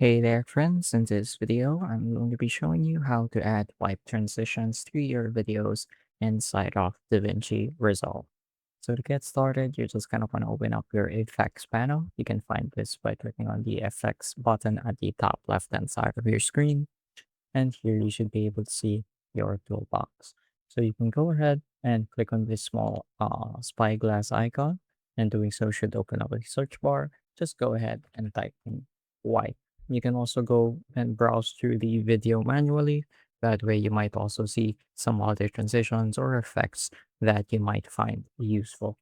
Hey there friends, in this video I'm going to be showing you how to add wipe transitions to your videos inside of DaVinci Resolve. So to get started, you're just going to want to open up your effects panel. You can find this by clicking on the effects button at the top left hand side of your screen. And here you should be able to see your toolbox. So you can go ahead and click on this small spyglass icon, and doing so should open up a search bar. Just go ahead and type in wipe. You can also go and browse through the video manually. That way you might also see some other transitions or effects that you might find useful.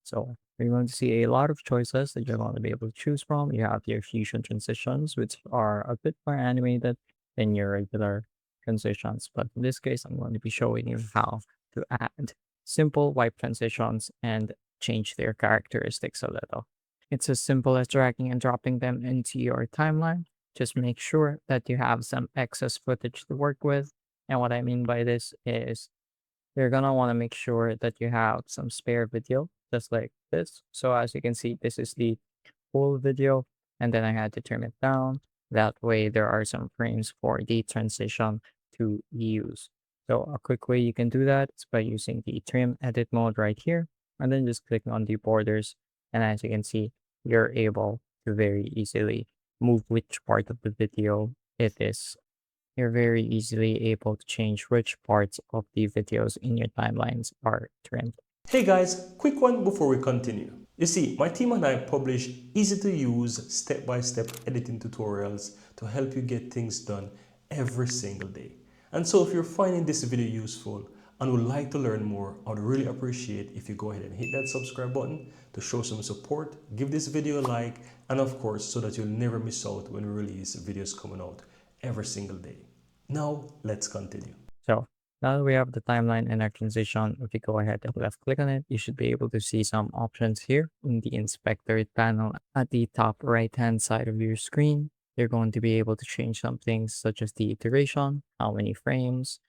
So you're going to see a lot of choices that you're going to be able to choose from. You have your fusion transitions, which are a bit more animated than your regular transitions. But in this case, I'm going to be showing you how to add simple wipe transitions and change their characteristics a little. It's as simple as dragging and dropping them into your timeline. Just make sure that you have some excess footage to work with. And what I mean by this is you're gonna want to make sure that you have some spare video, just like this. So as you can see, this is the full video, and then I had to turn it down. That way there are some frames for the transition to use. So a quick way you can do that is by using the trim edit mode right here, and then just clicking on the borders. And as you can see, you're able to very easily move which part of the video it is. You're very easily able to change which parts of the videos in your timelines are trimmed. Hey guys, quick one before we continue. You see, my team and I publish easy to use step-by-step editing tutorials to help you get things done every single day. And so if you're finding this video useful and would like to learn more, I would really appreciate if you go ahead and hit that subscribe button to show some support, give this video a like, and of course, so that you'll never miss out when we release videos coming out every single day. Now, let's continue. So now that we have the timeline and our transition, if you go ahead and left click on it, you should be able to see some options here in the inspector panel at the top right hand side of your screen. You're going to be able to change some things such as the duration, how many frames,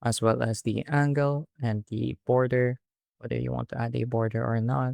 as well as the angle and the border, whether you want to add a border or not,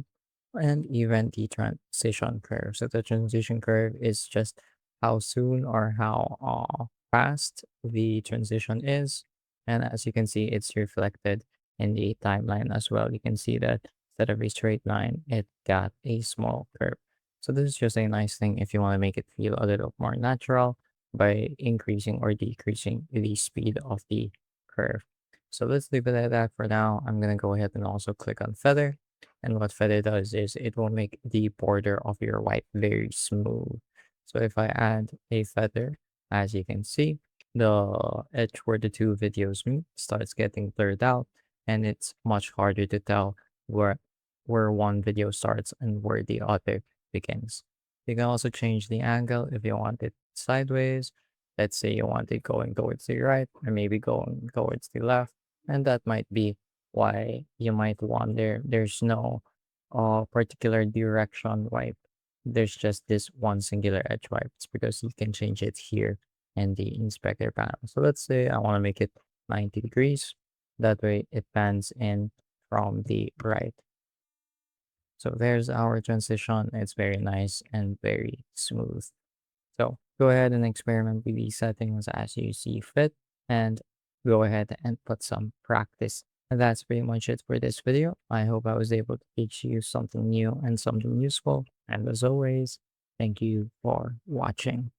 and even the transition curve. So the transition curve is just how soon or how fast the transition is. And as you can see, it's reflected in the timeline as well. You can see that instead of a straight line, it got a small curve. So this is just a nice thing if you want to make it feel a little more natural by increasing or decreasing the speed of the curve. So let's leave it at that for now. I'm going to go ahead and also click on feather. And what feather does is it will make the border of your white very smooth. So if I add a feather, as you can see, the edge where the two videos meet starts getting blurred out, and it's much harder to tell where one video starts and where the other begins. You can also change the angle if you want it sideways. Let's say you want it going towards the right or maybe going towards the left, and that might be why you might wonder there's no particular direction wipe. There's just this one singular edge wipe. It's because you can change it here in the inspector panel. So let's say I want to make it 90 degrees. That way it pans in from the right. So there's our transition. It's very nice and very smooth. So go ahead and experiment with these settings as you see fit, and go ahead and put some practice. And that's pretty much it for this video. I hope I was able to teach you something new and something useful. And as always, thank you for watching.